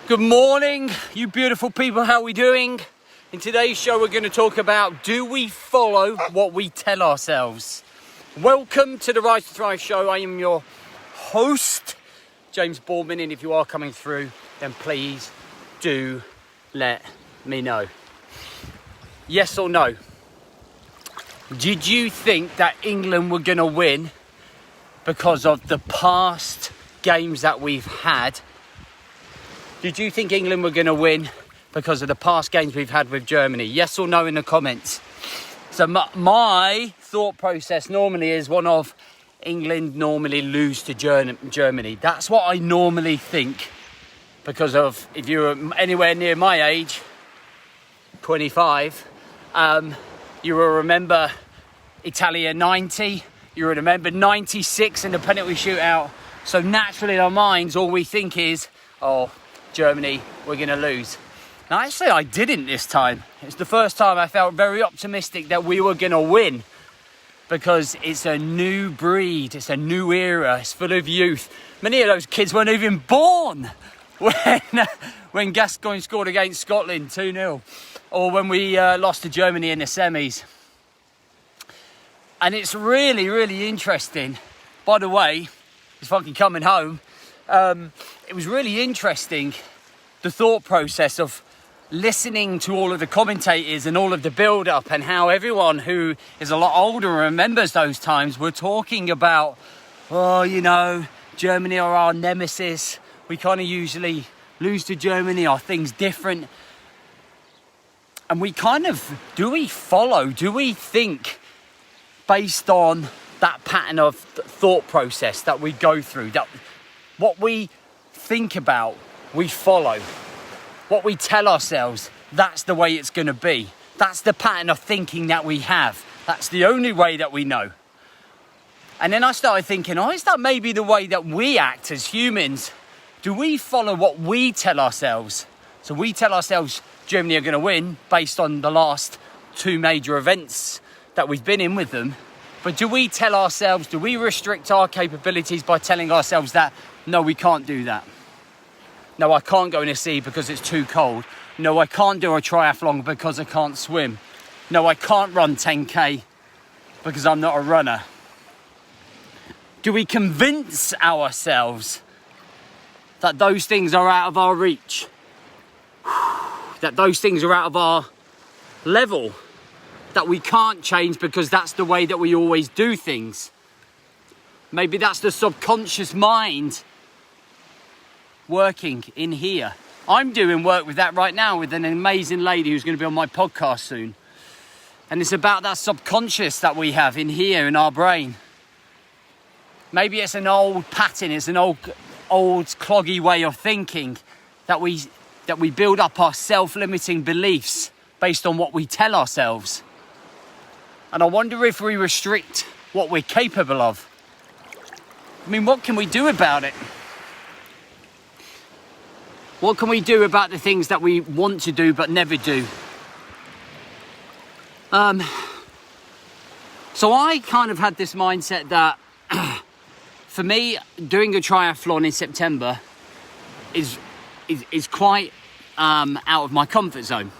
Good morning, you beautiful people. How are we doing? In today's show, we're going to talk about, do we follow what we tell ourselves? Welcome to the Rise to Thrive show. I am your host, James Boardman, and if you are coming through, then please do let me know. Yes or no? Did you think that England were going to win because of the past games that we've had? Did you think England were going to win because of the past games we've had with Germany? Yes or no in the comments. So my thought process normally is one of England normally lose to Germany. That's what I normally think, because of, if you're anywhere near my age, 25, you will remember Italia 90, you will remember 96 in the penalty shootout. So naturally in our minds, all we think is, oh, Germany, we're going to lose. Now, actually, I didn't this time. It's the first time I felt very optimistic that we were going to win, because it's a new breed, it's a new era, it's full of youth. Many of those kids weren't even born when Gascoigne scored against Scotland 2-0, or when we lost to Germany in the semis. And it's really, really interesting. By the way, it's fucking coming home. It was really interesting, the thought process of listening to all of the commentators and all of the build-up, and how everyone who is a lot older and remembers those times were talking about, oh, you know, Germany are our nemesis. We kind of usually lose to Germany. Are things different? And we kind of, do we think based on that pattern of thought process that we go through, that what we think about, we follow. What we tell ourselves, that's the way it's going to be. That's the pattern of thinking that we have. That's the only way that we know. And then I started thinking, oh, is that maybe the way that we act as humans? Do we follow what we tell ourselves? So we tell ourselves Germany are going to win based on the last two major events that we've been in with them. But do we tell ourselves, do we restrict our capabilities by telling ourselves that, no, we can't do that? No, I can't go in the sea because it's too cold. No, I can't do a triathlon because I can't swim. No, I can't run 10K because I'm not a runner. Do we convince ourselves that those things are out of our reach? That those things are out of our level? That we can't change because that's the way that we always do things? Maybe that's the subconscious mind working in here. I'm doing work with that right now with an amazing lady who's going to be on my podcast soon. And it's about that subconscious that we have in here in our brain. Maybe it's an old pattern, it's an old cloggy way of thinking that we build up our self-limiting beliefs based on what we tell ourselves. And I wonder if we restrict what we're capable of. I mean, what can we do about it? What can we do about the things that we want to do but never do? So I kind of had this mindset that for me, doing a triathlon in September is quite out of my comfort zone.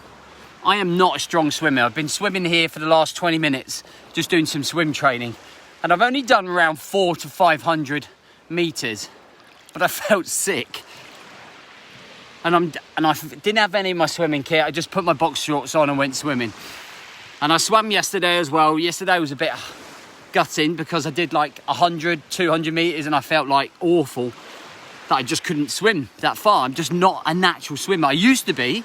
I am not a strong swimmer. I've been swimming here for the last 20 minutes, just doing some swim training. And I've only done around 400 to 500 meters, but I felt sick. And I didn't have any of my swimming kit. I just put my box shorts on and went swimming. And I swam yesterday as well. Yesterday was a bit gutting because I did like 100, 200 meters and I felt like awful that I just couldn't swim that far. I'm just not a natural swimmer. I used to be,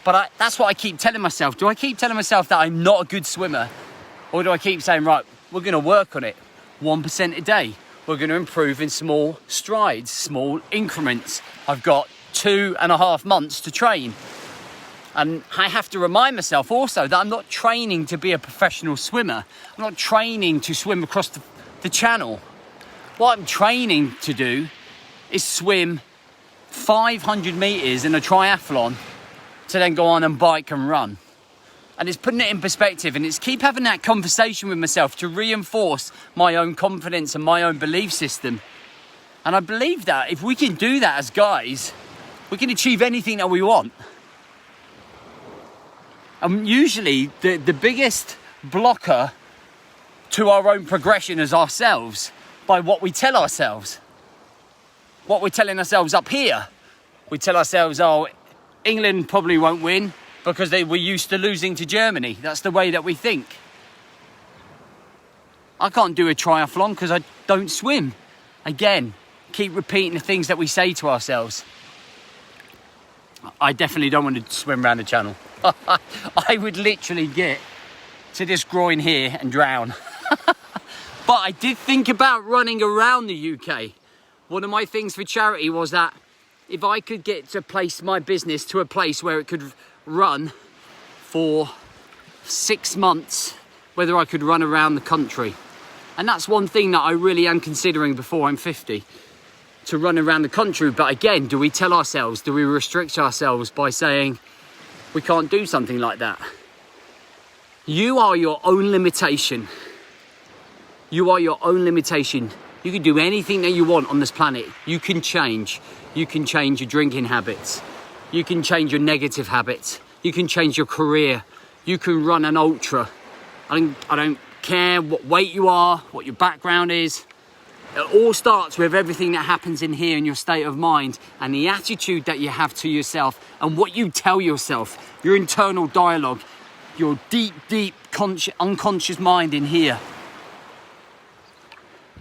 but that's what I keep telling myself. Do I keep telling myself that I'm not a good swimmer? Or do I keep saying, right, we're going to work on it 1% a day. We're going to improve in small strides, small increments. I've got 2.5 months to train. And I have to remind myself also that I'm not training to be a professional swimmer. I'm not training to swim across the channel. What I'm training to do is swim 500 meters in a triathlon to then go on and bike and run. And it's putting it in perspective, and it's keep having that conversation with myself to reinforce my own confidence and my own belief system. And I believe that if we can do that as guys, We can achieve anything that we want. And usually the biggest blocker to our own progression is ourselves, by what we tell ourselves. What we're telling ourselves up here. We tell ourselves, oh, England probably won't win because they were used to losing to Germany. That's the way that we think. I can't do a triathlon because I don't swim. Again, keep repeating the things that we say to ourselves. I definitely don't want to swim around the channel. I would literally get to this groin here and drown. But I did think about running around the UK. One of my things for charity was that if I could get to place my business to a place where it could run for 6 months, whether I could run around the country. And that's one thing that I really am considering before I'm 50, to run around the country. But again, do we tell ourselves, do we restrict ourselves by saying we can't do something like that? You are your own limitation. You are your own limitation. You can do anything that you want on this planet. You can change. You can change your drinking habits. You can change your negative habits. You can change your career. You can run an ultra. I don't care what weight you are, what your background is. It all starts with everything that happens in here in your state of mind and the attitude that you have to yourself and what you tell yourself, your internal dialogue, your deep, unconscious mind in here.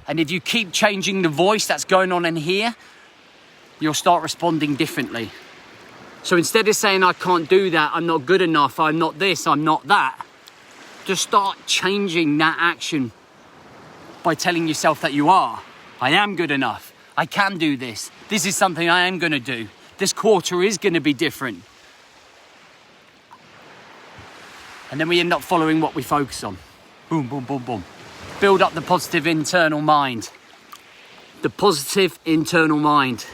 And if you keep changing the voice that's going on in here, you'll start responding differently. So instead of saying, I can't do that, I'm not good enough, I'm not this, I'm not that, just start changing that action by telling yourself that you are. I am good enough. I can do this. This is something I am going to do. This quarter is going to be different. And then we end up following what we focus on. Boom, boom, boom, boom. Build up the positive internal mind. The positive internal mind.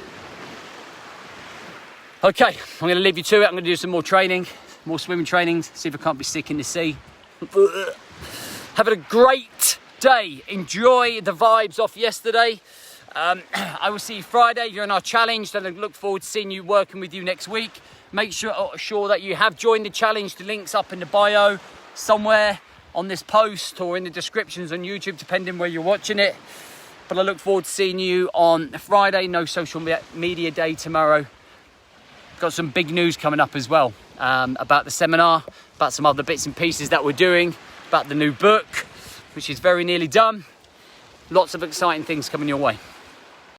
Okay, I'm going to leave you to it. I'm going to do some more training, more swimming trainings, see if I can't be sick in the sea. Having a great day. Enjoy the vibes off yesterday. I will see you Friday. You're in our challenge, and I look forward to seeing you, working with you next week. Make sure that you have joined the challenge. The link's up in the bio somewhere on this post or in the descriptions on YouTube, depending where you're watching it. But I look forward to seeing you on Friday. No social media day tomorrow. Got some big news coming up as well, about the seminar, about some other bits and pieces that we're doing, about the new book, which is very nearly done. Lots of exciting things coming your way.